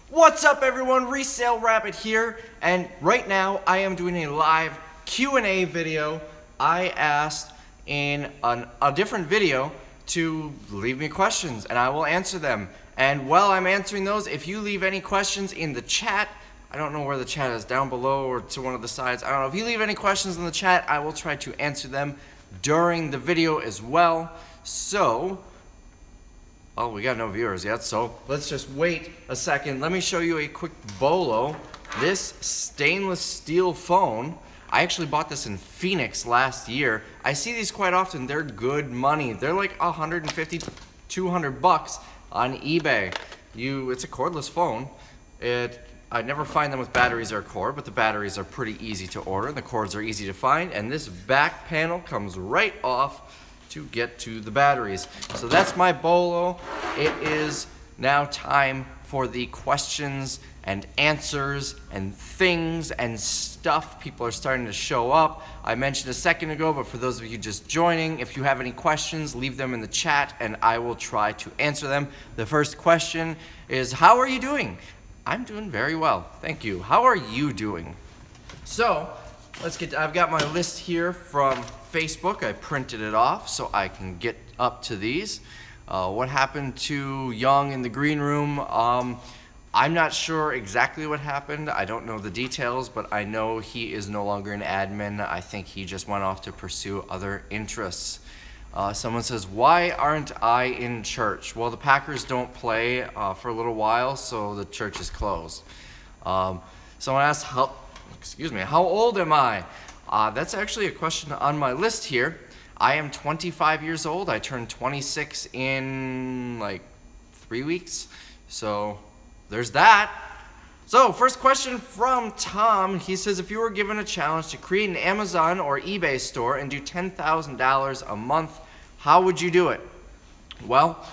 What's up everyone, Resale Rabbit here, and right now I am doing a live Q&A video. I asked in a different video to leave me questions and I will answer them. And while I'm answering those, if you leave any questions in the chat, I don't know where the chat is, down below or to one of the sides, I don't know. If you leave any questions in the chat, I will try to answer them during the video as well. So, oh, we got no viewers yet, so let's just wait a second. Let me show you a quick bolo. This stainless steel phone, I actually bought this in Phoenix last year. I see these quite often. They're good money. They're like 150 to 200 bucks on eBay. It's a cordless phone. I never find them with batteries or cord, but the batteries are pretty easy to order and the cords are easy to find, and this back panel comes right off to get to the batteries. So that's my bolo. It is now time for the questions and answers and things and stuff. People are starting to show up. I mentioned a second ago, but for those of you just joining, if you have any questions, leave them in the chat and I will try to answer them. The first question is, how are you doing? I'm doing very well, thank you. How are you doing? So, I've got my list here from Facebook. I printed it off so I can get up to these. What happened to Young in the green room? I'm not sure exactly what happened. I don't know the details, but I know he is no longer an admin. I think he just went off to pursue other interests. Someone says, why aren't I in church? Well, the Packers don't play for a little while, so the church is closed. Someone asked, how old am I? That's actually a question on my list here. I am 25 years old. I turned 26 in like 3 weeks. So there's that. So first question from Tom. He says, if you were given a challenge to create an Amazon or eBay store and do $10,000 a month, how would you do it? Well,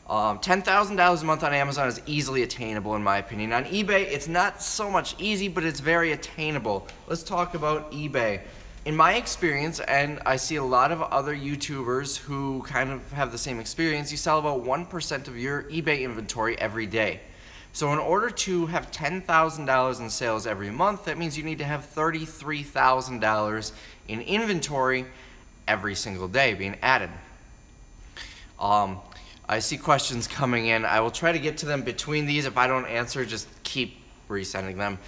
$10,000 a month on Amazon is easily attainable in my opinion. On eBay, it's not so much easy, but it's very attainable. Let's talk about eBay. In my experience, and I see a lot of other YouTubers who kind of have the same experience, you sell about 1% of your eBay inventory every day. So in order to have $10,000 in sales every month, that means you need to have $33,000 in inventory every single day being added. I see questions coming in. I will try to get to them between these. If I don't answer, just keep resending them.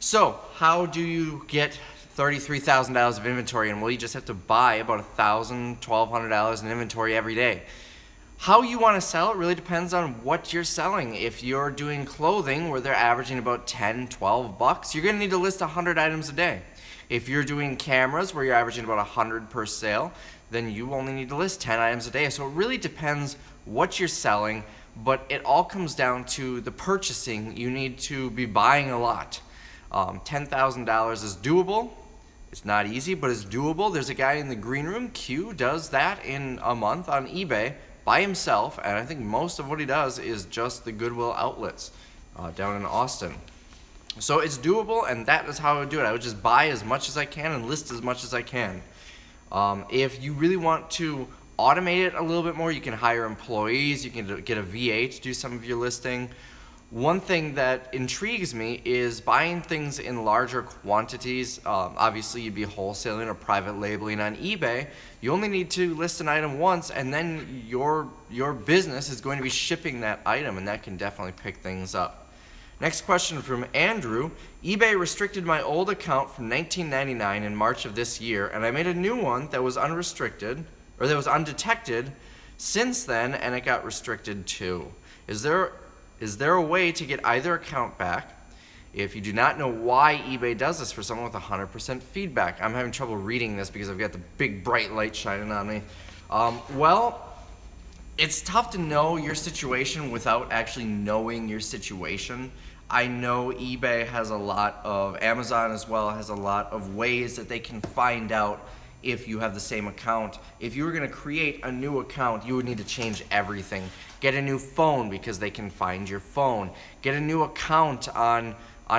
So how do you get $33,000 of inventory? And well, you just have to buy about $1,000, $1,200 in inventory every day. How you want to sell it really depends on what you're selling. If you're doing clothing where they're averaging about 10, 12 bucks, you're going to need to list 100 items a day. If you're doing cameras where you're averaging about 100 per sale, then you only need to list 10 items a day. So it really depends what you're selling, but it all comes down to the purchasing. You need to be buying a lot. $10,000 is doable. It's not easy, but it's doable. There's a guy in the green room, Q, does that in a month on eBay by himself, and I think most of what he does is just the Goodwill outlets down in Austin. So it's doable, and that is how I would do it. I would just buy as much as I can and list as much as I can. If you really want to automate it a little bit more, you can hire employees, you can get a VA to do some of your listing. One thing that intrigues me is buying things in larger quantities. Obviously, you'd be wholesaling or private labeling on eBay. You only need to list an item once, and then your business is going to be shipping that item, and that can definitely pick things up. Next question from Andrew. eBay restricted my old account from 1999 in March of this year, and I made a new one that was unrestricted, or that was undetected since then, and it got restricted too. Is there a way to get either account back? If you do not know why eBay does this for someone with 100% feedback. I'm having trouble reading this because I've got the big bright light shining on me. Well, it's tough to know your situation without actually knowing your situation. I know eBay has a lot of, Amazon as well has a lot of ways that they can find out if you have the same account. If you were going to create a new account, you would need to change everything. Get a new phone because they can find your phone. Get a new account on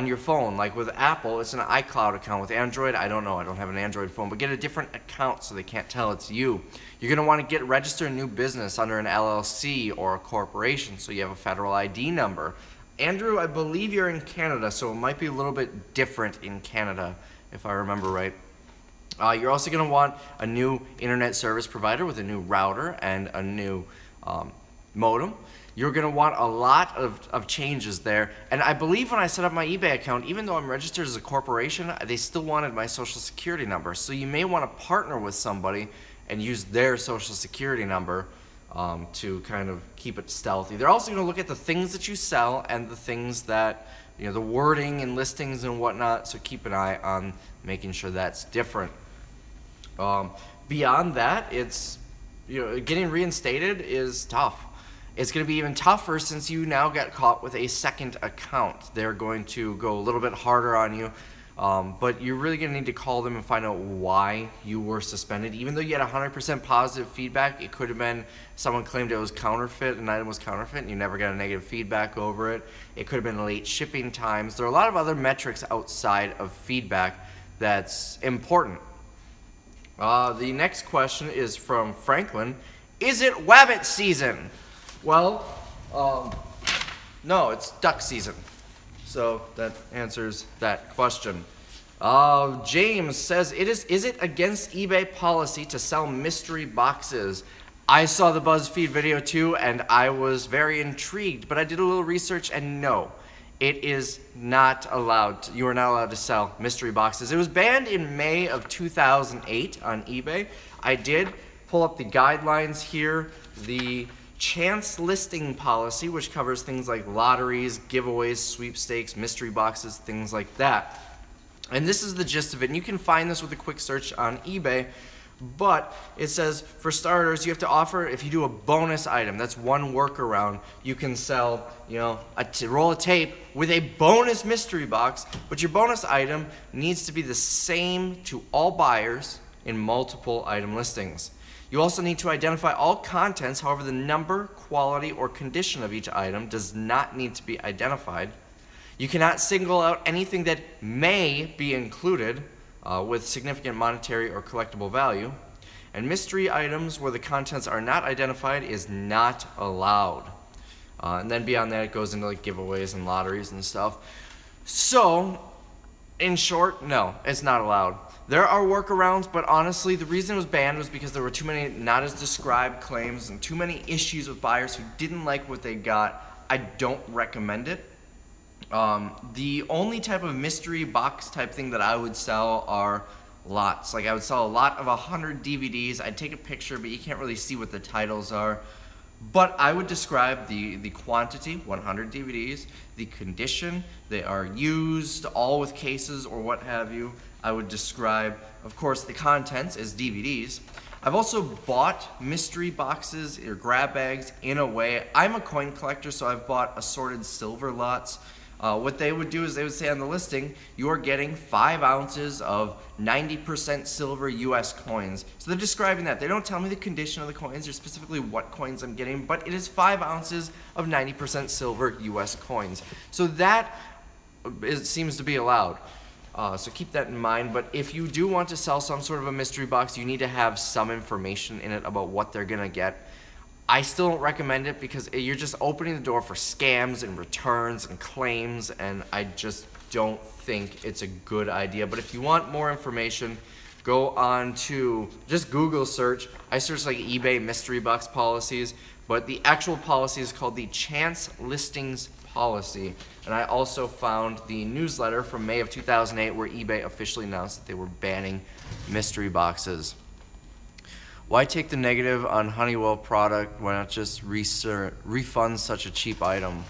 your phone. Like with Apple, it's an iCloud account. With Android, I don't know. I don't have an Android phone. But get a different account so they can't tell it's you. You're going to want to register a new business under an LLC or a corporation so you have a federal ID number. Andrew, I believe you're in Canada, so it might be a little bit different in Canada, if I remember right. You're also going to want a new internet service provider with a new router and a new modem. You're going to want a lot of changes there. And I believe when I set up my eBay account, even though I'm registered as a corporation, they still wanted my social security number. So you may want to partner with somebody and use their social security number to kind of keep it stealthy. They're also going to look at the things that you sell and the things that, you know, the wording and listings and whatnot. So keep an eye on making sure that's different. Beyond that, it's, you know, getting reinstated is tough. It's going to be even tougher since you now got caught with a second account. They're going to go a little bit harder on you, but you're really going to need to call them and find out why you were suspended. Even though you had 100% positive feedback, it could have been someone claimed it was counterfeit, an item was counterfeit, and you never got a negative feedback over it. It could have been late shipping times. There are a lot of other metrics outside of feedback that's important. The next question is from Franklin. Is it wabbit season? Well, no, it's duck season. So that answers that question. James says, is it against eBay policy to sell mystery boxes? I saw the BuzzFeed video too, and I was very intrigued, but I did a little research, and no, it is not allowed. You are not allowed to sell mystery boxes. It was banned in May of 2008 on eBay. I did pull up the guidelines here. The chance listing policy, which covers things like lotteries, giveaways, sweepstakes, mystery boxes, things like that. And this is the gist of it. And you can find this with a quick search on eBay. But it says, for starters, you have to offer, if you do a bonus item, that's one workaround. You can sell, you know, a roll of tape with a bonus mystery box, but your bonus item needs to be the same to all buyers in multiple item listings. You also need to identify all contents, however, the number, quality, or condition of each item does not need to be identified. You cannot single out anything that may be included with significant monetary or collectible value. And mystery items where the contents are not identified is not allowed. And then beyond that, it goes into like giveaways and lotteries and stuff. So, in short, no, it's not allowed. There are workarounds, but honestly, the reason it was banned was because there were too many not as described claims and too many issues with buyers who didn't like what they got. I don't recommend it. The only type of mystery box type thing that I would sell are lots. Like I would sell a lot of 100 DVDs. I'd take a picture, but you can't really see what the titles are. But I would describe the quantity, 100 DVDs, the condition, they are used, all with cases or what have you. I would describe, of course, the contents as DVDs. I've also bought mystery boxes or grab bags in a way. I'm a coin collector, so I've bought assorted silver lots. What they would do is they would say on the listing, you are getting 5 ounces of 90% silver US coins. So they're describing that. They don't tell me the condition of the coins or specifically what coins I'm getting, but it is 5 ounces of 90% silver US coins. So that seems to be allowed. So keep that in mind. But if you do want to sell some sort of a mystery box, you need to have some information in it about what they're gonna get. I still don't recommend it because you're just opening the door for scams and returns and claims, and I just don't think it's a good idea. But if you want more information, go on to just Google search. I searched like eBay mystery box policies, but the actual policy is called the Chance Listings Policy. And I also found the newsletter from May of 2008 where eBay officially announced that they were banning mystery boxes. Why take the negative on Honeywell product? Why not just refund such a cheap item?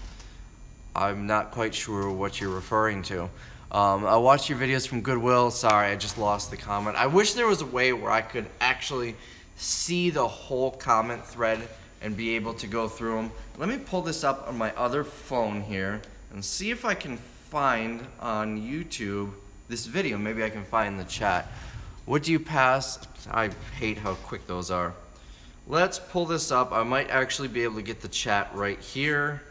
I'm not quite sure what you're referring to. I watched your videos from Goodwill. Sorry, I just lost the comment. I wish there was a way where I could actually see the whole comment thread and be able to go through them. Let me pull this up on my other phone here and see if I can find on YouTube this video. Maybe I can find the chat. What do you pass? I hate how quick those are. Let's pull this up. I might actually be able to get the chat right here.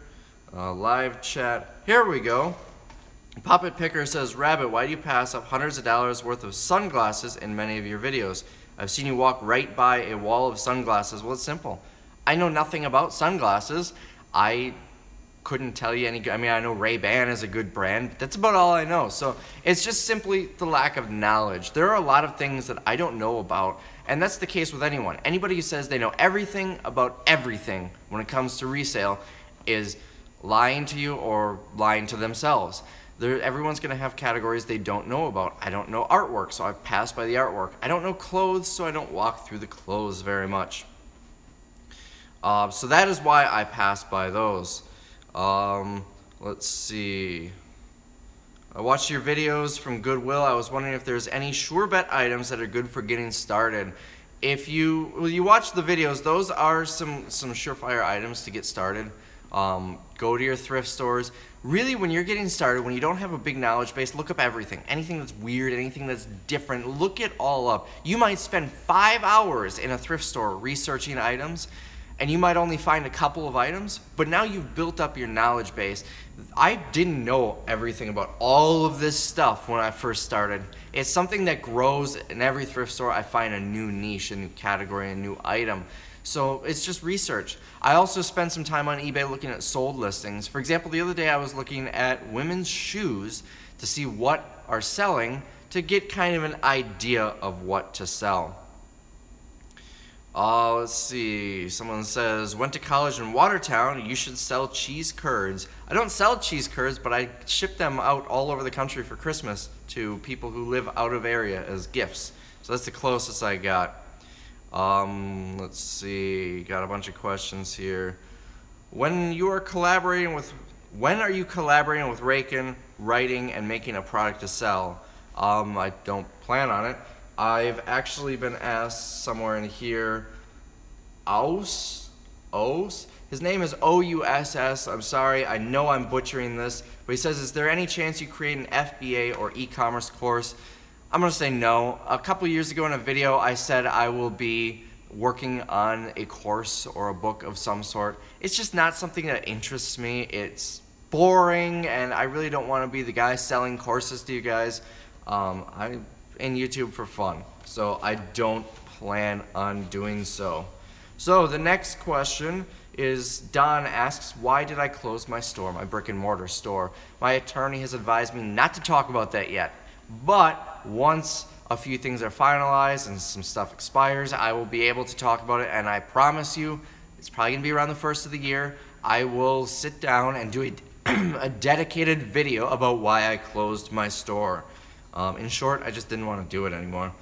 Live chat. Here we go. Puppet Picker says, Rabbit, why do you pass up hundreds of dollars worth of sunglasses in many of your videos? I've seen you walk right by a wall of sunglasses. Well, it's simple. I know nothing about sunglasses. I couldn't tell you any. I mean, I know Ray-Ban is a good brand, but that's about all I know. So it's just simply the lack of knowledge. There are a lot of things that I don't know about, and that's the case with anyone. Anybody who says they know everything about everything when it comes to resale is lying to you or lying to themselves. Everyone's going to have categories they don't know about. I don't know artwork, so I pass by the artwork. I don't know clothes, so I don't walk through the clothes very much. So that is why I pass by those. Let's see. I watched your videos from Goodwill. I was wondering if there's any sure bet items that are good for getting started. If you watch the videos, those are some surefire items to get started. Go to your thrift stores. Really, when you're getting started, when you don't have a big knowledge base, look up everything. Anything that's weird, anything that's different, look it all up. You might spend 5 hours in a thrift store researching items, and you might only find a couple of items, but now you've built up your knowledge base. I didn't know everything about all of this stuff when I first started. It's something that grows in every thrift store. I find a new niche, a new category, a new item. So it's just research. I also spent some time on eBay looking at sold listings. For example, the other day I was looking at women's shoes to see what are selling to get kind of an idea of what to sell. Let's see, someone says, went to college in Watertown, you should sell cheese curds. I don't sell cheese curds, but I ship them out all over the country for Christmas to people who live out of area as gifts. So that's the closest I got. Let's see, got a bunch of questions here. When are you collaborating with Raken, writing, and making a product to sell? I don't plan on it. I've actually been asked somewhere in here, Ous? His name is O-U-S-S. I'm sorry, I know I'm butchering this, but he says, is there any chance you create an FBA or e-commerce course? I'm gonna say no. A couple years ago in a video, I said I will be working on a course or a book of some sort. It's just not something that interests me. It's boring, and I really don't wanna be the guy selling courses to you guys. I'm in YouTube for fun, so I don't plan on doing so. So the next question is, Don asks, why did I close my store, my brick and mortar store? My attorney has advised me not to talk about that yet, but once a few things are finalized and some stuff expires, I will be able to talk about it, and I promise you, it's probably gonna be around the first of the year, I will sit down and do a dedicated video about why I closed my store. In short, I just didn't want to do it anymore.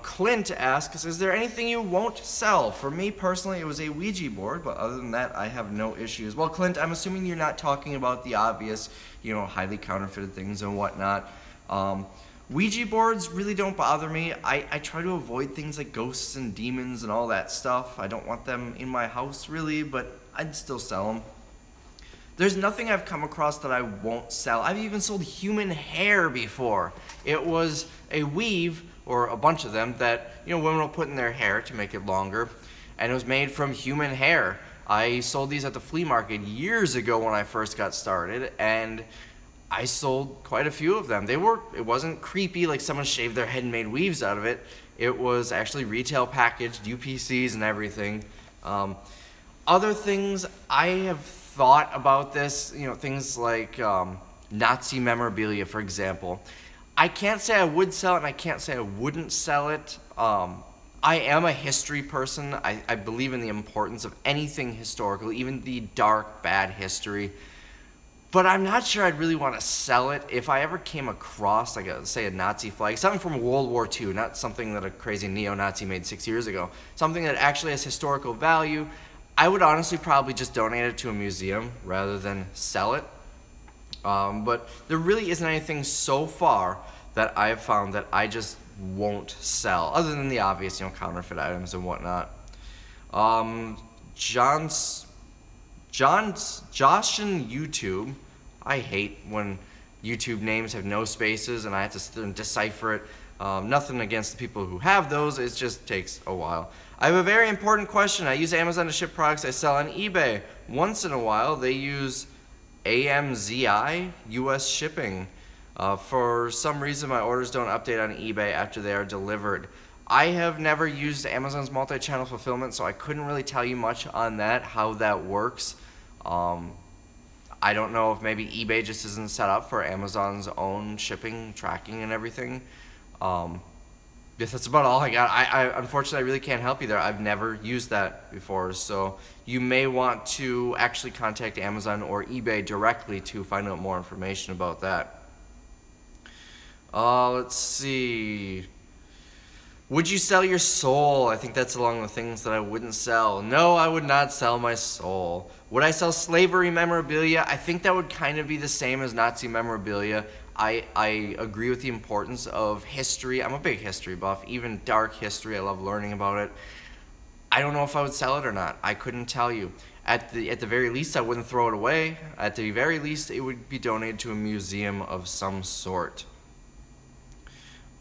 Clint asks, is there anything you won't sell? For me personally, it was a Ouija board, but other than that, I have no issues. Well, Clint, I'm assuming you're not talking about the obvious, highly counterfeited things and whatnot. Ouija boards really don't bother me. I try to avoid things like ghosts and demons and all that stuff. I don't want them in my house really, but I'd still sell them. There's nothing I've come across that I won't sell. I've even sold human hair before. It was a weave, or a bunch of them, that women will put in their hair to make it longer, and it was made from human hair. I sold these at the flea market years ago when I first got started, and I sold quite a few of them. It wasn't creepy like someone shaved their head and made weaves out of it. It was actually retail packaged, UPCs and everything. Other things, I have thought about this, things like Nazi memorabilia, for example. I can't say I would sell it, and I can't say I wouldn't sell it. I am a history person. I believe in the importance of anything historical, even the dark, bad history. But I'm not sure I'd really want to sell it. If I ever came across, like, say, a Nazi flag, something from World War II, not something that a crazy neo-Nazi made 6 years ago, something that actually has historical value, I would honestly probably just donate it to a museum rather than sell it. But there really isn't anything so far that I have found that I just won't sell, other than the obvious, counterfeit items and whatnot. JohnJosh in YouTube. I hate when YouTube names have no spaces and I have to sit there and decipher it. Nothing against the people who have those, it just takes a while. I have a very important question. I use Amazon to ship products I sell on eBay. Once in a while, they use AMZI, US shipping. For some reason, my orders don't update on eBay after they are delivered. I have never used Amazon's multi-channel fulfillment, so I couldn't really tell you much on that, how that works. I don't know if maybe eBay just isn't set up for Amazon's own shipping, tracking, and everything. Yes, that's about all I got. I unfortunately, I really can't help you there. I've never used that before, so you may want to actually contact Amazon or eBay directly to find out more information about that. Let's see. Would you sell your soul? I think that's along the things that I wouldn't sell. No, I would not sell my soul. Would I sell slavery memorabilia? I think that would kind of be the same as Nazi memorabilia. I agree with the importance of history. I'm a big history buff, even dark history. I love learning about it. I don't know if I would sell it or not. I couldn't tell you. At the very least, I wouldn't throw it away. At the very least, it would be donated to a museum of some sort.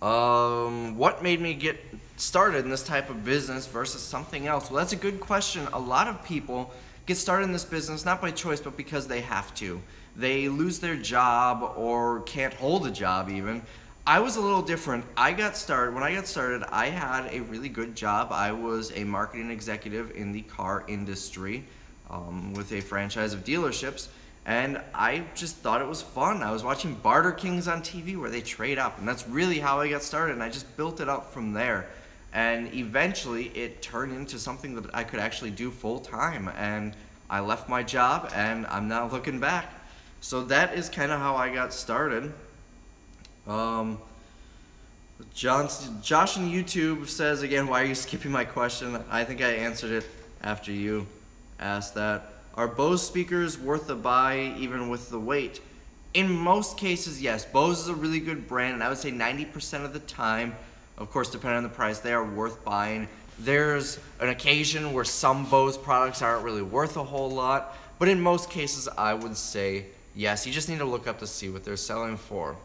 What made me get started in this type of business versus something else? Well, that's a good question. A lot of people get started in this business not by choice, but because they have to. They lose their job or can't hold a job even. I was a little different. When I got started, I had a really good job. I was a marketing executive in the car industry with a franchise of dealerships, and I just thought it was fun. I was watching Barter Kings on TV where they trade up, and that's really how I got started, and I just built it up from there. And eventually it turned into something that I could actually do full time, and I left my job and I'm not looking back. So that is kind of how I got started. Josh on YouTube says again, why are you skipping my question? I think I answered it after you asked that. Are Bose speakers worth a buy even with the weight? In most cases, yes. Bose is a really good brand, and I would say 90% of the time, of course depending on the price, they are worth buying. There's an occasion where some Bose products aren't really worth a whole lot, but in most cases I would say yes. You just need to look up to see what they're selling for.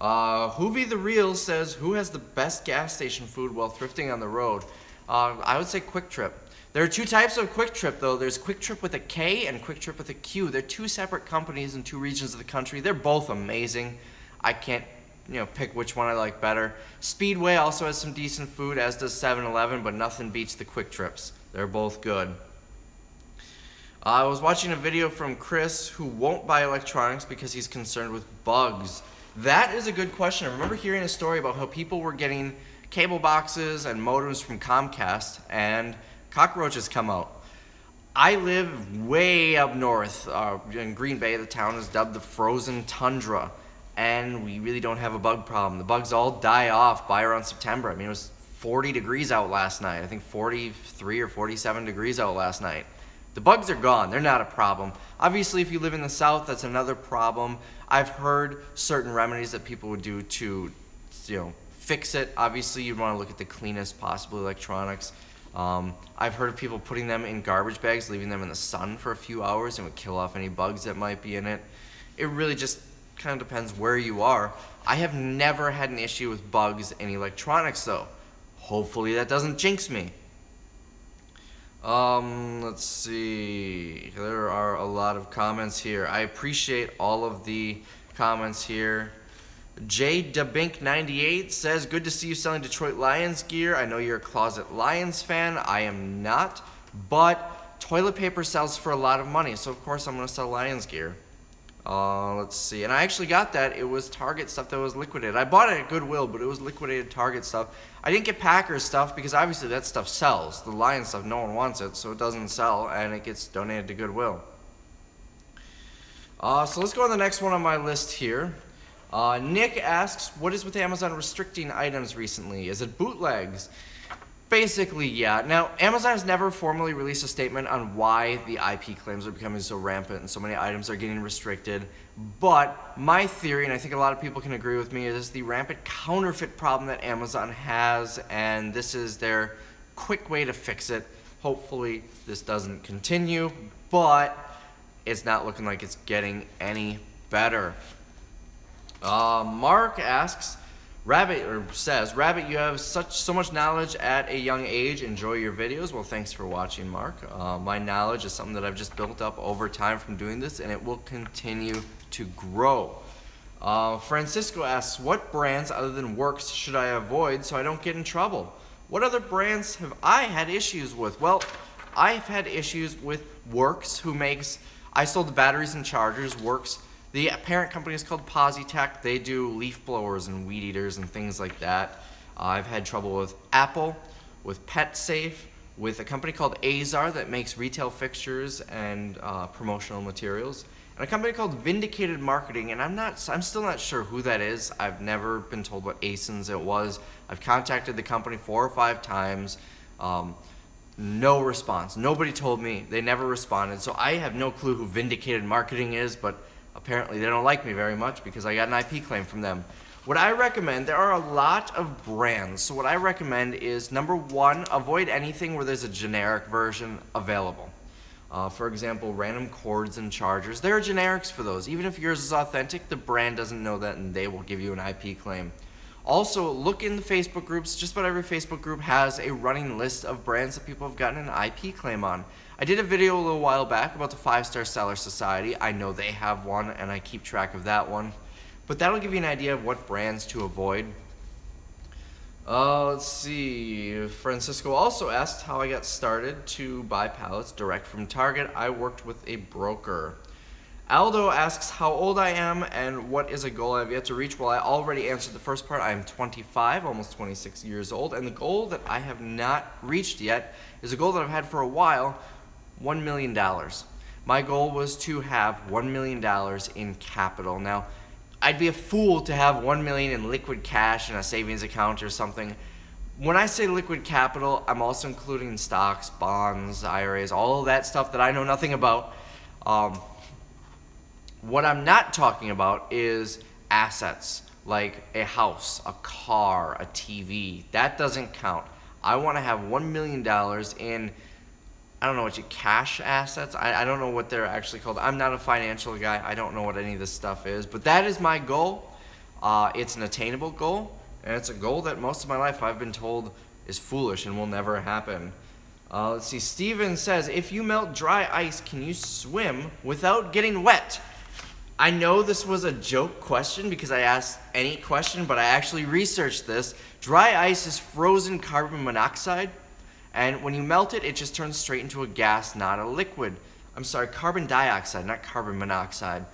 Hoovy the Real says, who has the best gas station food while thrifting on the road? I would say Quick Trip. There are two types of Quick Trip though. There's Quick Trip with a K and Quick Trip with a Q. They're two separate companies in two regions of the country. They're both amazing. I can't pick which one I like better. Speedway also has some decent food, as does 7-Eleven, but nothing beats the Quick Trips. They're both good. I was watching a video from Chris who won't buy electronics because he's concerned with bugs. That is a good question. I remember hearing a story about how people were getting cable boxes and modems from Comcast and cockroaches come out. I live way up north in Green Bay. The town is dubbed the frozen tundra, and we really don't have a bug problem. The bugs all die off by around September. I mean, it was 40 degrees out last night. I think 43 or 47 degrees out last night. The bugs are gone. They're not a problem. Obviously, if you live in the south, that's another problem. I've heard certain remedies that people would do to, fix it. Obviously, you'd want to look at the cleanest possible electronics. I've heard of people putting them in garbage bags, leaving them in the sun for a few hours, and would kill off any bugs that might be in it. It really just kind of depends where you are. I have never had an issue with bugs in electronics though. Hopefully that doesn't jinx me. Let's see. There are a lot of comments here. I appreciate all of the comments here. JDabink98 says, good to see you selling Detroit Lions gear. I know you're a closet Lions fan. I am not, but toilet paper sells for a lot of money, so of course I'm going to sell Lions gear. Let's see. And I actually got that. It was Target stuff that was liquidated. I bought it at Goodwill, but it was liquidated Target stuff. I didn't get Packers stuff because obviously that stuff sells. The Lions stuff, no one wants it, so it doesn't sell, and it gets donated to Goodwill. So let's go on the next one on my list here. Nick asks, what is with Amazon restricting items recently? Is it bootlegs? Basically, yeah. Now, Amazon has never formally released a statement on why the IP claims are becoming so rampant and so many items are getting restricted. But my theory, and I think a lot of people can agree with me, is the rampant counterfeit problem that Amazon has, and this is their quick way to fix it. Hopefully, this doesn't continue, but it's not looking like it's getting any better. Mark asks, says, Rabbit, you have so much knowledge at a young age. Enjoy your videos. Well, thanks for watching, Mark. My knowledge is something that I've just built up over time from doing this, and it will continue to grow. Francisco asks, what brands other than Works should I avoid so I don't get in trouble? What other brands have I had issues with? Well, I've had issues with Works, who makes I sold the batteries and chargers. Works. The parent company is called Positech. They do leaf blowers and weed eaters and things like that. I've had trouble with Apple, with PetSafe, with a company called Azar that makes retail fixtures and promotional materials, and a company called Vindicated Marketing, and I'm still not sure who that is. I've never been told what ASINs it was. I've contacted the company 4 or 5 times. No response. Nobody told me. They never responded. So I have no clue who Vindicated Marketing is, but apparently they don't like me very much because I got an IP claim from them. What I recommend, there are a lot of brands. So what I recommend is, number 1, avoid anything where there's a generic version available. For example, random cords and chargers. There are generics for those. Even if yours is authentic, the brand doesn't know that and they will give you an IP claim. Also, look in the Facebook groups. Just about every Facebook group has a running list of brands that people have gotten an IP claim on. I did a video a little while back about the 5-Star Seller Society. I know they have one and I keep track of that one. But that'll give you an idea of what brands to avoid. Let's see. Francisco also asked how I got started to buy pallets direct from Target. I worked with a broker. Aldo asks how old I am and what is a goal I have yet to reach. Well, I already answered the first part. I am 25, almost 26 years old. And the goal that I have not reached yet is a goal that I've had for a while, $1 million. My goal was to have $1 million in capital. Now, I'd be a fool to have $1 million in liquid cash in a savings account or something. When I say liquid capital, I'm also including stocks, bonds, IRAs, all of that stuff that I know nothing about. What I'm not talking about is assets, like a house, a car, a TV. That doesn't count. I want to have $1 million in, I don't know what cash assets. I don't know what they're actually called. I'm not a financial guy. I don't know what any of this stuff is. But that is my goal. It's an attainable goal. And it's a goal that most of my life I've been told is foolish and will never happen. Let's see. Steven says, if you melt dry ice, can you swim without getting wet? I know this was a joke question because I asked any question, but I actually researched this. Dry ice is frozen carbon monoxide. And when you melt it, it just turns straight into a gas, not a liquid. I'm sorry, carbon dioxide, not carbon monoxide.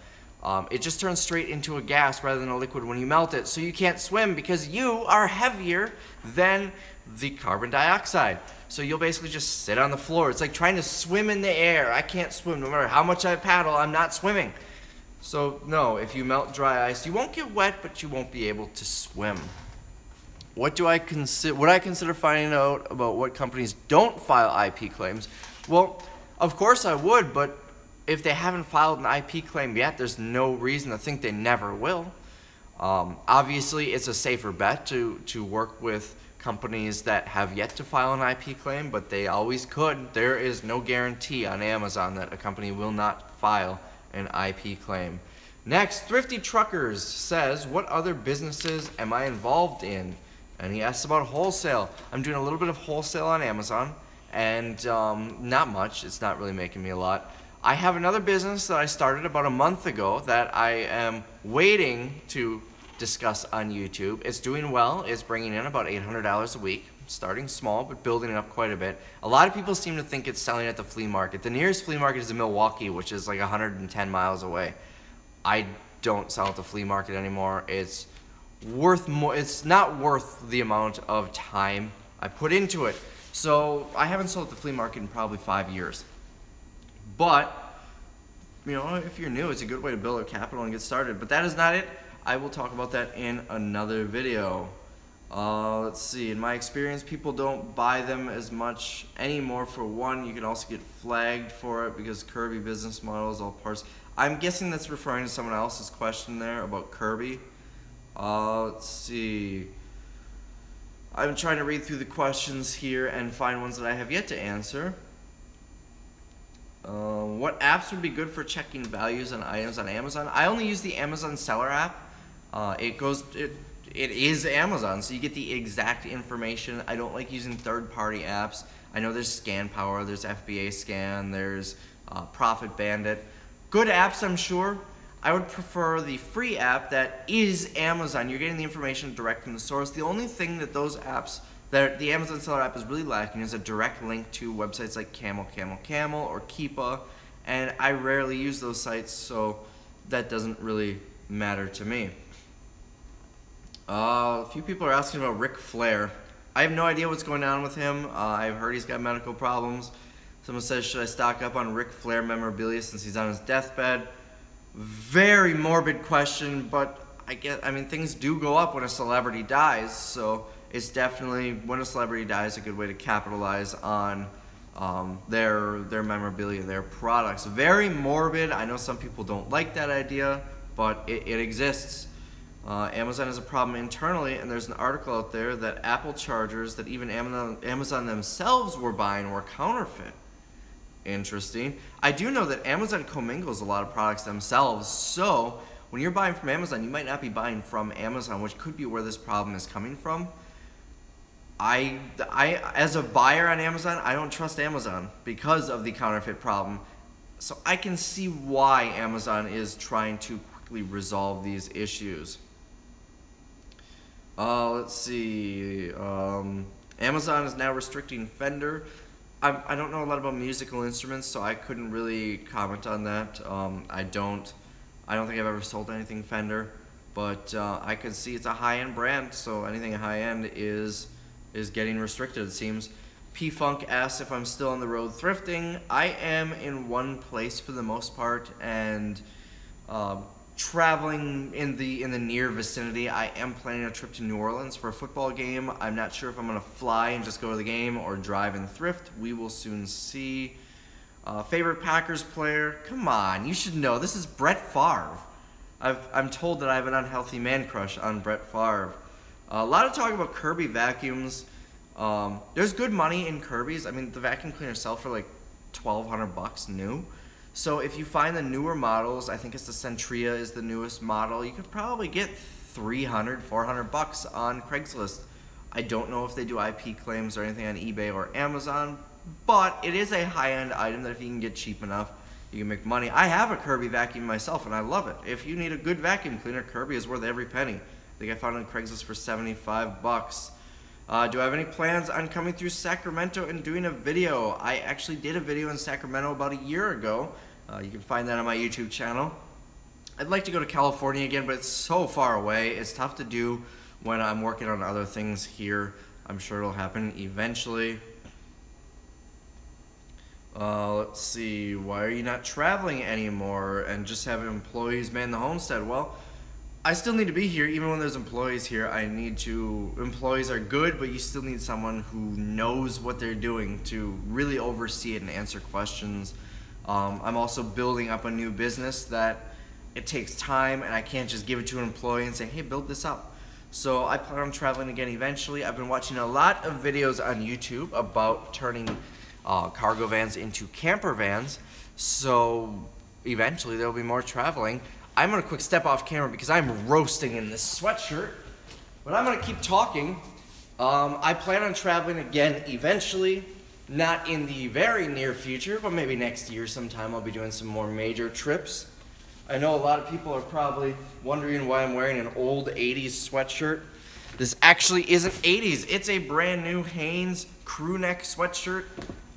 It just turns straight into a gas rather than a liquid when you melt it. So you can't swim because you are heavier than the carbon dioxide. So you'll basically just sit on the floor. It's like trying to swim in the air. I can't swim no matter how much I paddle, I'm not swimming. So no, if you melt dry ice, you won't get wet, but you won't be able to swim. What do I consider? Would I consider finding out about what companies don't file IP claims? Well, of course I would, but if they haven't filed an IP claim yet, there's no reason to think they never will. Obviously, it's a safer bet to work with companies that have yet to file an IP claim, but they always could. There is no guarantee on Amazon that a company will not file an IP claim. Next, Thrifty Truckers says, what other businesses am I involved in? And he asks about wholesale. I'm doing a little bit of wholesale on Amazon, and not much. It's not really making me a lot. I have another business that I started about a month ago that I am waiting to discuss on YouTube. It's doing well. It's bringing in about $800 a week. Starting small, but building it up quite a bit. A lot of people seem to think it's selling at the flea market. The nearest flea market is in Milwaukee, which is like 110 miles away. I don't sell at the flea market anymore. It's worth more. It's not worth the amount of time I put into it. So I haven't sold at the flea market in probably 5 years. But, you know, if you're new, it's a good way to build a capital and get started. But that is not it. I will talk about that in another video. Let's see, in my experience, people don't buy them as much anymore. For one, you can also get flagged for it because Kirby business models, all parts. I'm guessing that's referring to someone else's question there about Kirby. Let's see. I'm trying to read through the questions here and find ones that I have yet to answer. What apps would be good for checking values on items on Amazon? I only use the Amazon Seller app. It is Amazon, so you get the exact information. I don't like using third-party apps. I know there's Scan Power, there's FBA Scan, there's Profit Bandit. Good apps, I'm sure. I would prefer the free app that is Amazon. You're getting the information direct from the source. The only thing that those apps, that the Amazon Seller app is really lacking, is a direct link to websites like Camel, or Keepa, and I rarely use those sites, so that doesn't really matter to me. A few people are asking about Ric Flair. I have no idea what's going on with him. I've heard he's got medical problems. Someone says, should I stock up on Ric Flair memorabilia since he's on his deathbed? Very morbid question, but I mean, things do go up when a celebrity dies, so it's definitely, when a celebrity dies, a good way to capitalize on their memorabilia, their products. Very morbid. I know some people don't like that idea, but it exists. Amazon has a problem internally, and there's an article out there that Apple chargers that even Amazon themselves were buying were counterfeit. Interesting. I do know that Amazon commingles a lot of products themselves, so when you're buying from Amazon, you might not be buying from Amazon, which could be where this problem is coming from. As a buyer on Amazon, I don't trust Amazon because of the counterfeit problem. So I can see why Amazon is trying to quickly resolve these issues. Let's see. Amazon is now restricting Fender. I don't know a lot about musical instruments, so I couldn't really comment on that. I don't think I've ever sold anything Fender, but I could see it's a high-end brand, so anything high-end is getting restricted, it seems. P-Funk asks if I'm still on the road thrifting. I am in one place for the most part, and traveling in the near vicinity. I am planning a trip to New Orleans for a football game. I'm not sure if I'm going to fly and just go to the game or drive and thrift. We will soon see. Favorite Packers player? Come on, you should know. This is Brett Favre. I'm told that I have an unhealthy man crush on Brett Favre. A lot of talk about Kirby vacuums. There's good money in Kirby's. I mean, the vacuum cleaners sell for like $1,200 new. So if you find the newer models, I think it's the Centria is the newest model, you could probably get $300, $400 on Craigslist. I don't know if they do IP claims or anything on eBay or Amazon, but it is a high-end item that if you can get cheap enough, you can make money. I have a Kirby vacuum myself, and I love it. If you need a good vacuum cleaner, Kirby is worth every penny. I think I found it on Craigslist for $75. Do I have any plans on coming through Sacramento and doing a video? I actually did a video in Sacramento about a year ago. You can find that on my YouTube channel. I'd like to go to California again, but it's so far away. It's tough to do when I'm working on other things here. I'm sure it'll happen eventually. Let's see, why are you not traveling anymore and just have employees man the homestead? Well, I still need to be here even when there's employees here. Employees are good, but you still need someone who knows what they're doing to really oversee it and answer questions. I'm also building up a new business that it takes time, and I can't just give it to an employee and say, hey, build this up. So I plan on traveling again eventually. I've been watching a lot of videos on YouTube about turning cargo vans into camper vans, so eventually there will be more traveling. I'm going to quick step off camera because I'm roasting in this sweatshirt, but I'm going to keep talking. I plan on traveling again eventually, not in the very near future, but maybe next year sometime I'll be doing some more major trips. I know a lot of people are probably wondering why I'm wearing an old 80s sweatshirt. This actually isn't 80s, it's a brand new Hanes crew neck sweatshirt.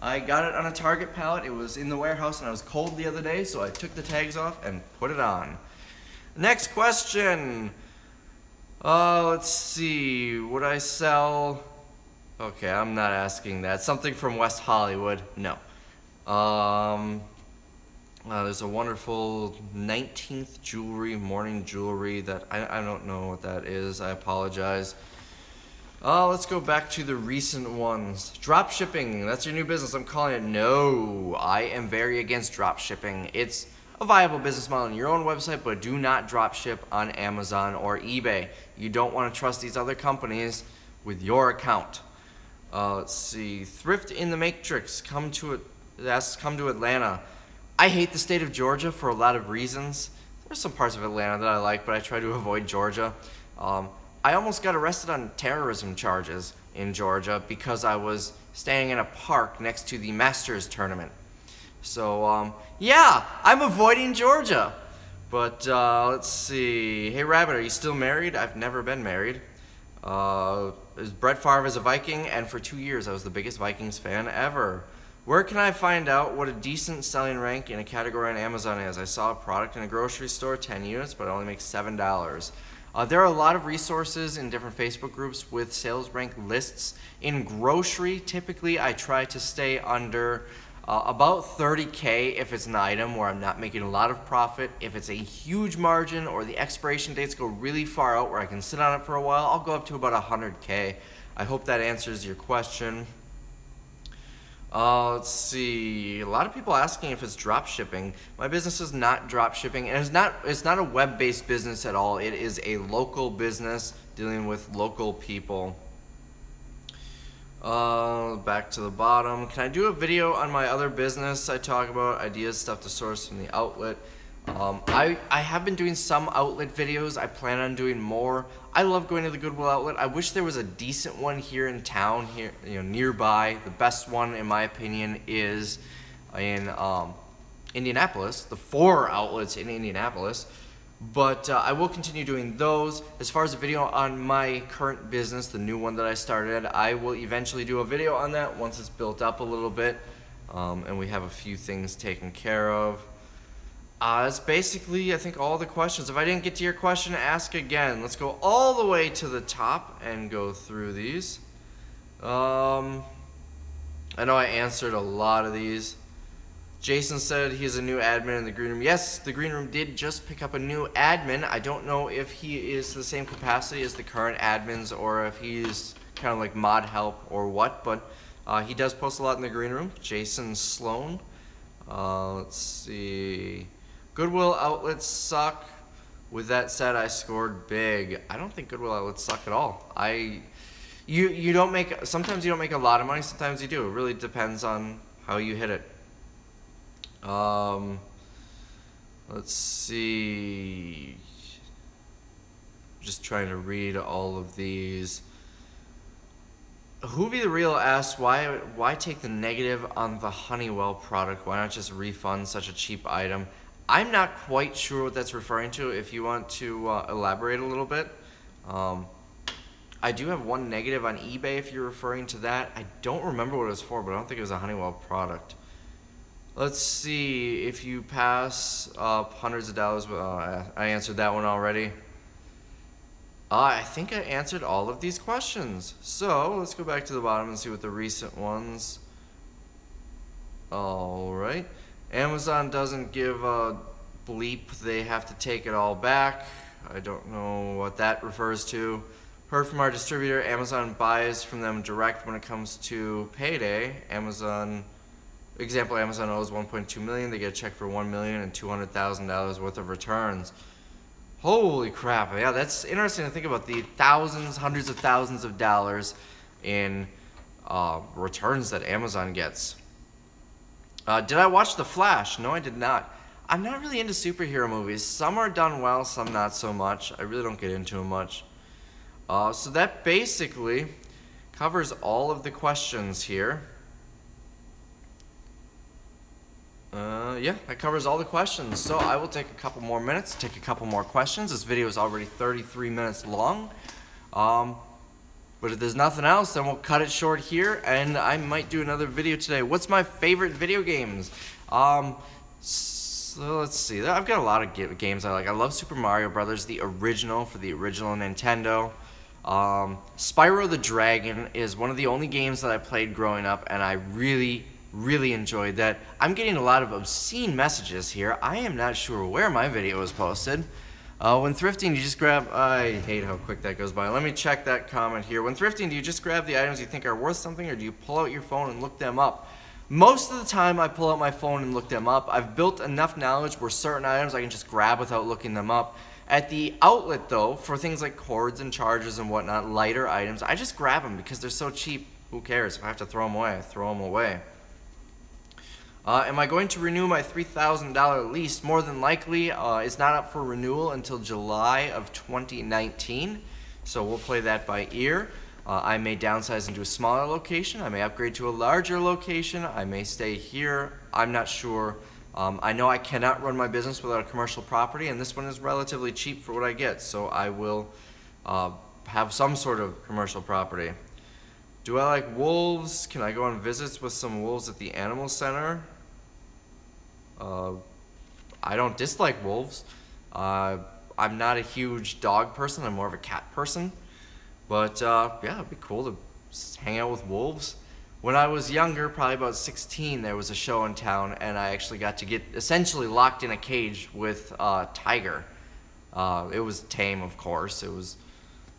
I got it on a Target pallet. It was in the warehouse and I was cold the other day, so I took the tags off and put it on. Next question. Let's see. Would I sell? Okay, I'm not asking that. Something from West Hollywood? No. There's a wonderful 19th jewelry, morning jewelry that I don't know what that is. I apologize. Let's go back to the recent ones. Dropshipping, that's your new business. I'm calling it. No, I am very against dropshipping. It's a viable business model on your own website, but do not dropship on Amazon or eBay. You don't want to trust these other companies with your account. Let's see. Thrift in the Matrix. Come to Atlanta. I hate the state of Georgia for a lot of reasons. There's some parts of Atlanta that I like, but I try to avoid Georgia. I almost got arrested on terrorism charges in Georgia because I was staying in a park next to the Masters tournament. So, yeah, I'm avoiding Georgia. But, let's see. Hey, Rabbit, are you still married? I've never been married. Brett Favre is a Viking, and for 2 years I was the biggest Vikings fan ever. Where can I find out what a decent selling rank in a category on Amazon is? I saw a product in a grocery store, 10 units, but it only makes $7. There are a lot of resources in different Facebook groups with sales rank lists. In grocery, typically I try to stay under about 30K if it's an item where I'm not making a lot of profit. If it's a huge margin or the expiration dates go really far out where I can sit on it for a while, I'll go up to about 100K. I hope that answers your question. Let's see. A lot of people asking if it's drop shipping. My business is not drop shipping, and it's not a web-based business at all. It is a local business dealing with local people. Back to the bottom. Can I do a video on my other business? I talk about ideas, stuff to source from the outlet. I have been doing some outlet videos. I plan on doing more. I love going to the Goodwill outlet. I wish there was a decent one here in town, here, nearby. The best one, in my opinion, is in Indianapolis. The 4 outlets in Indianapolis. But I will continue doing those. As far as a video on my current business, the new one that I started, I will eventually do a video on that once it's built up a little bit, and we have a few things taken care of. That's basically, I think, all the questions. If I didn't get to your question, ask again. Let's go all the way to the top and go through these. I know I answered a lot of these. Jason said he's a new admin in the green room. Yes, the green room did just pick up a new admin. I don't know if he is the same capacity as the current admins or if he's kind of like mod help or what, but he does post a lot in the green room. Jason Sloan. Let's see. Goodwill outlets suck. With that said, I scored big. I don't think Goodwill outlets suck at all. You don't make, sometimes you don't make a lot of money, sometimes you do. It really depends on how you hit it. Let's see. Just trying to read all of these. Hoovy the Real asks, why take the negative on the Honeywell product? Why not just refund such a cheap item? I'm not quite sure what that's referring to. If you want to elaborate a little bit. I do have one negative on eBay if you're referring to that. I don't remember what it was for, but I don't think it was a Honeywell product. Let's see if you pass up hundreds of dollars. I answered that one already. I think I answered all of these questions. So let's go back to the bottom and see what the recent ones. Alright. Amazon doesn't give a bleep. They have to take it all back. I don't know what that refers to. Heard from our distributor, Amazon buys from them direct when it comes to payday. Example, Amazon owes $1.2 million. They get a check for $1 million and $200,000 worth of returns. Holy crap. Yeah, that's interesting to think about, the thousands, hundreds of thousands of dollars in returns that Amazon gets. Did I watch The Flash? No, I did not. I'm not really into superhero movies. Some are done well, some not so much. I really don't get into them much. So that basically covers all of the questions here. Yeah, that covers all the questions. So I will take a couple more minutes, take a couple more questions. This video is already 33 minutes long. But if there's nothing else, then we'll cut it short here, and I might do another video today. What's my favorite video games? So let's see. I've got a lot of games I like. I love Super Mario Brothers, the original, for the original Nintendo. Spyro the Dragon is one of the only games that I played growing up, and I really enjoyed that. I'm getting a lot of obscene messages here. I am not sure where my video was posted. When thrifting, you just grab... I hate how quick that goes by. Let me check that comment here. When thrifting, do you just grab the items you think are worth something, or do you pull out your phone and look them up? Most of the time, I pull out my phone and look them up. I've built enough knowledge where certain items I can just grab without looking them up. At the outlet, though, for things like cords and chargers and whatnot, lighter items, I just grab them because they're so cheap. Who cares? If I have to throw them away, I throw them away. Am I going to renew my $3,000 lease? More than likely, it's not up for renewal until July of 2019, so we'll play that by ear. I may downsize into a smaller location. I may upgrade to a larger location. I may stay here. I'm not sure. I know I cannot run my business without a commercial property, and this one is relatively cheap for what I get, so I will have some sort of commercial property. Do I like wolves? Can I go on visits with some wolves at the animal center? I don't dislike wolves. I'm not a huge dog person. I'm more of a cat person. But yeah, it'd be cool to hang out with wolves. When I was younger, probably about 16, there was a show in town, and I actually got to get essentially locked in a cage with a tiger. It was tame, of course. It was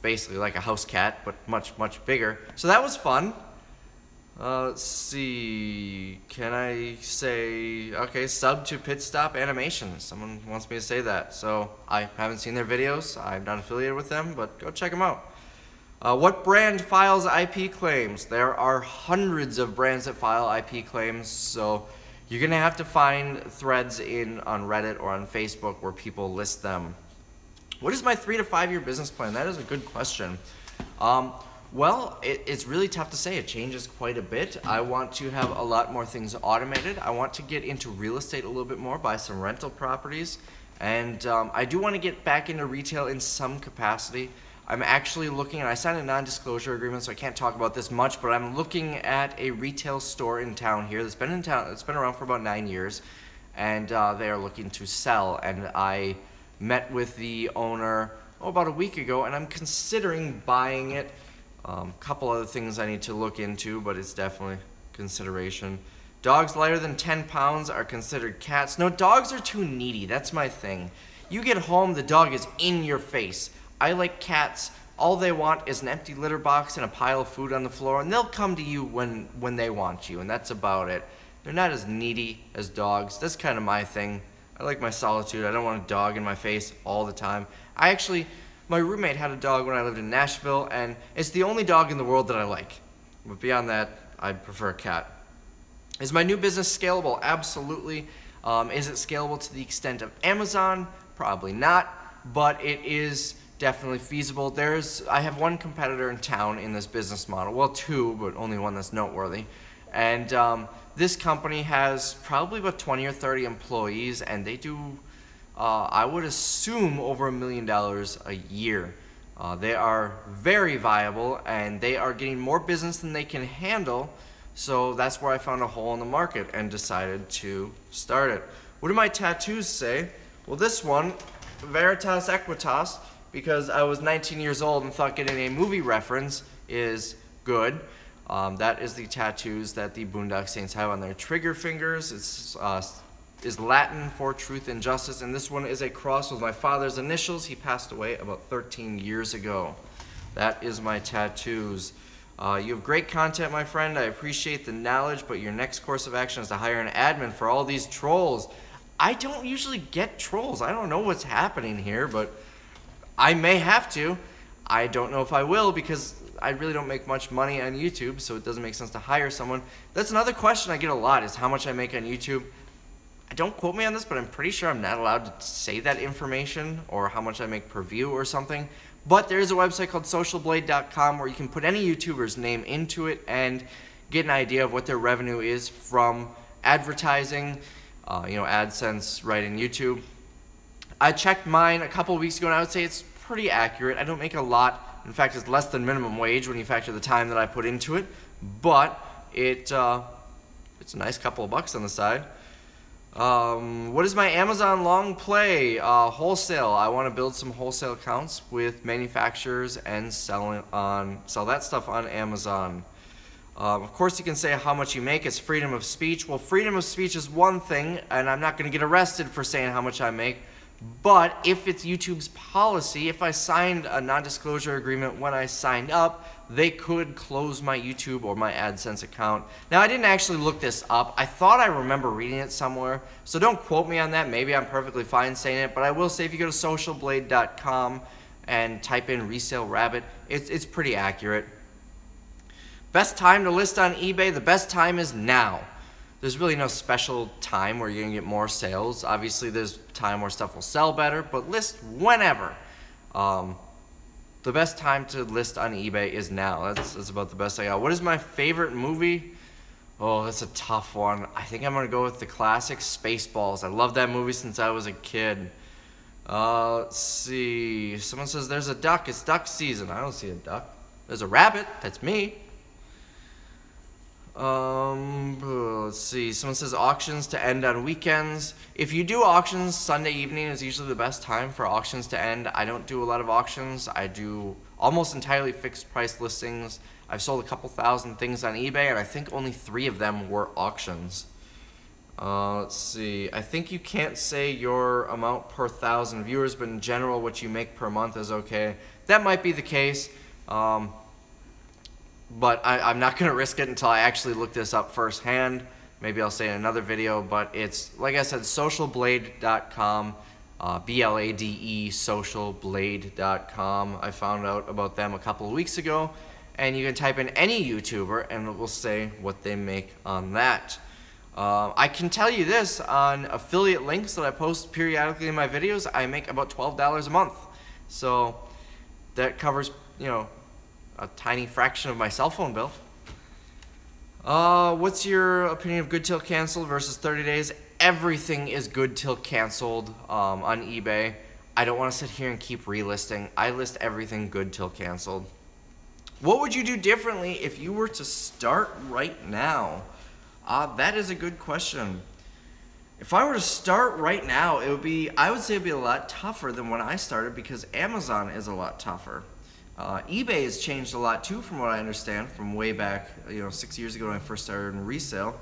basically like a house cat, but much, much bigger. So that was fun. Let's see, can I say, okay, sub to Pit Stop Animation. Someone wants me to say that. So I haven't seen their videos. I'm not affiliated with them, but go check them out. What brand files IP claims? There are hundreds of brands that file IP claims, so you're gonna have to find threads on Reddit or on Facebook where people list them. What is my 3 to 5 year business plan? That is a good question. Well, it's really tough to say. It changes quite a bit. I want to have a lot more things automated. I want to get into real estate a little bit more, buy some rental properties, and I do want to get back into retail in some capacity. I'm actually looking, and I signed a non-disclosure agreement, so I can't talk about this much, but I'm looking at a retail store in town here that's been in town. It's been around for about 9 years, and they are looking to sell. And I met with the owner about a week ago, and I'm considering buying it. Couple other things I need to look into, but it's definitely consideration. Dogs lighter than 10 pounds are considered cats. No, dogs are too needy. That's my thing. You get home, the dog is in your face. I like cats. All they want is an empty litter box and a pile of food on the floor, and they'll come to you when they want you, and that's about it. They're not as needy as dogs. That's kind of my thing. I like my solitude. I don't want a dog in my face all the time. My roommate had a dog when I lived in Nashville, and it's the only dog in the world that I like. But beyond that, I'd prefer a cat. Is my new business scalable? Absolutely. Is it scalable to the extent of Amazon? Probably not, but it is definitely feasible. I have one competitor in town in this business model. Well, two, but only one that's noteworthy. And this company has probably about 20 or 30 employees, and they do I would assume over $1 million a year. They are very viable, and they are getting more business than they can handle, so that's where I found a hole in the market and decided to start it. What do my tattoos say? Well, this one, Veritas Equitas, because I was 19 years old and thought getting a movie reference is good. That is the tattoos that the Boondock Saints have on their trigger fingers. It's is Latin for truth and justice, and this one is a cross with my father's initials. He passed away about 13 years ago. That is my tattoos. You have great content, my friend. I appreciate the knowledge, but your next course of action is to hire an admin for all these trolls. I don't usually get trolls. I don't know what's happening here, but I may have to. I don't know if I will, because I really don't make much money on YouTube, so it doesn't make sense to hire someone. That's another question I get a lot, is how much I make on YouTube. Don't quote me on this, but I'm pretty sure I'm not allowed to say that information or how much I make per view or something. But there is a website called socialblade.com where you can put any YouTuber's name into it and get an idea of what their revenue is from advertising, AdSense right in YouTube. I checked mine a couple weeks ago, and I would say it's pretty accurate. I don't make a lot. In fact, it's less than minimum wage when you factor the time that I put into it. But it's a nice couple of bucks on the side. What is my Amazon long play? Wholesale. I want to build some wholesale accounts with manufacturers and sell that stuff on Amazon. Of course, you can say how much you make. It's freedom of speech. Well, freedom of speech is one thing, and I'm not going to get arrested for saying how much I make. But if it's YouTube's policy, if I signed a non-disclosure agreement when I signed up, they could close my YouTube or my AdSense account. Now, I didn't actually look this up. I thought I remember reading it somewhere, so don't quote me on that. Maybe I'm perfectly fine saying it, but I will say if you go to socialblade.com and type in Resale Rabbit, it's pretty accurate. Best time to list on eBay? The best time is now. There's really no special time where you're going to get more sales. Obviously, there's time where stuff will sell better, but list whenever. The best time to list on eBay is now. That's about the best I got. What is my favorite movie? Oh, that's a tough one. I think I'm going to go with the classic Spaceballs. I loved that movie since I was a kid. Let's see. Someone says there's a duck. It's duck season. I don't see a duck. There's a rabbit. That's me. Let's see. Someone says auctions to end on weekends. If you do auctions, Sunday evening is usually the best time for auctions to end. I don't do a lot of auctions. I do almost entirely fixed price listings. I've sold a couple thousand things on eBay, and I think only 3 of them were auctions. Let's see. I think you can't say your amount per 1,000 viewers, but in general, what you make per month is okay. That might be the case. But I'm not going to risk it until I actually look this up firsthand. Maybe I'll say in another video, but it's, like I said, socialblade.com, B-L-A-D-E, socialblade.com. I found out about them a couple of weeks ago, and you can type in any YouTuber, and it will say what they make on that. I can tell you this, on affiliate links that I post periodically in my videos, I make about $12 a month. So that covers, you know, a tiny fraction of my cell phone bill. What's your opinion of good till canceled versus 30 days? Everything is good till canceled on eBay. I don't want to sit here and keep relisting. I list everything good till canceled. What would you do differently if you were to start right now? That is a good question. If I were to start right now, I would say it would be a lot tougher than when I started, because Amazon is a lot tougher. eBay has changed a lot too, from what I understand, from way back, 6 years ago when I first started in resale.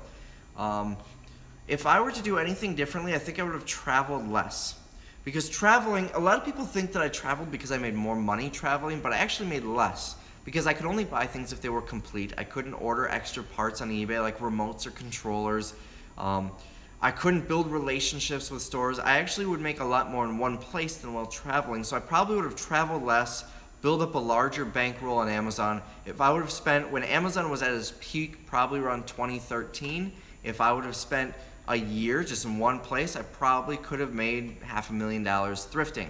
If I were to do anything differently, I think I would have traveled less. Because traveling, a lot of people think that I traveled because I made more money traveling, but I actually made less. Because I could only buy things if they were complete. I couldn't order extra parts on eBay like remotes or controllers. I couldn't build relationships with stores. I actually would make a lot more in one place than while traveling, so I probably would have traveled less, build up a larger bankroll on Amazon. If I would have spent, when Amazon was at its peak, probably around 2013, if I would have spent a year just in one place, I probably could have made $500,000 thrifting.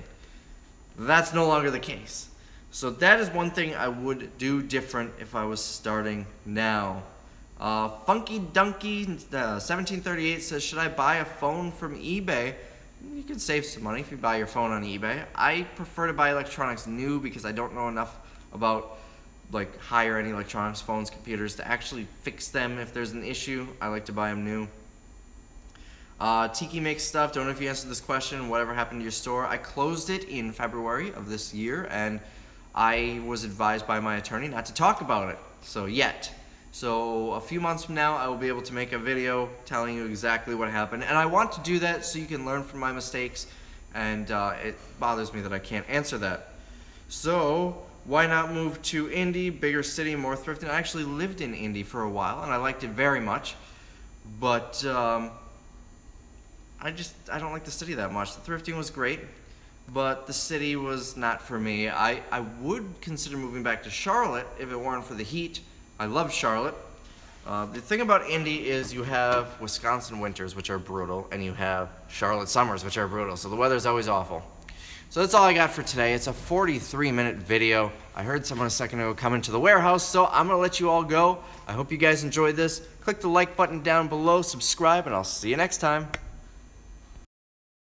That's no longer the case. So that is one thing I would do different if I was starting now. Funky Donkey 1738 says, should I buy a phone from eBay? You can save some money if you buy your phone on eBay. I prefer to buy electronics new because I don't know enough about like higher end electronics, phones, computers to actually fix them if there's an issue. I like to buy them new. Tiki makes stuff. Don't know if you answered this question. Whatever happened to your store? I closed it in February of this year, and I was advised by my attorney not to talk about it. So a few months from now, I will be able to make a video telling you exactly what happened. And I want to do that so you can learn from my mistakes, and it bothers me that I can't answer that. So why not move to Indy, bigger city, more thrifting? I actually lived in Indy for a while, and I liked it very much. But I don't like the city that much. The thrifting was great, but the city was not for me. I would consider moving back to Charlotte if it weren't for the heat. I love Charlotte. The thing about Indy is you have Wisconsin winters, which are brutal, and you have Charlotte summers, which are brutal, so the weather's always awful. So that's all I got for today. It's a 43-minute video. I heard someone a second ago come into the warehouse, so I'm going to let you all go. I hope you guys enjoyed this. Click the like button down below, subscribe, and I'll see you next time.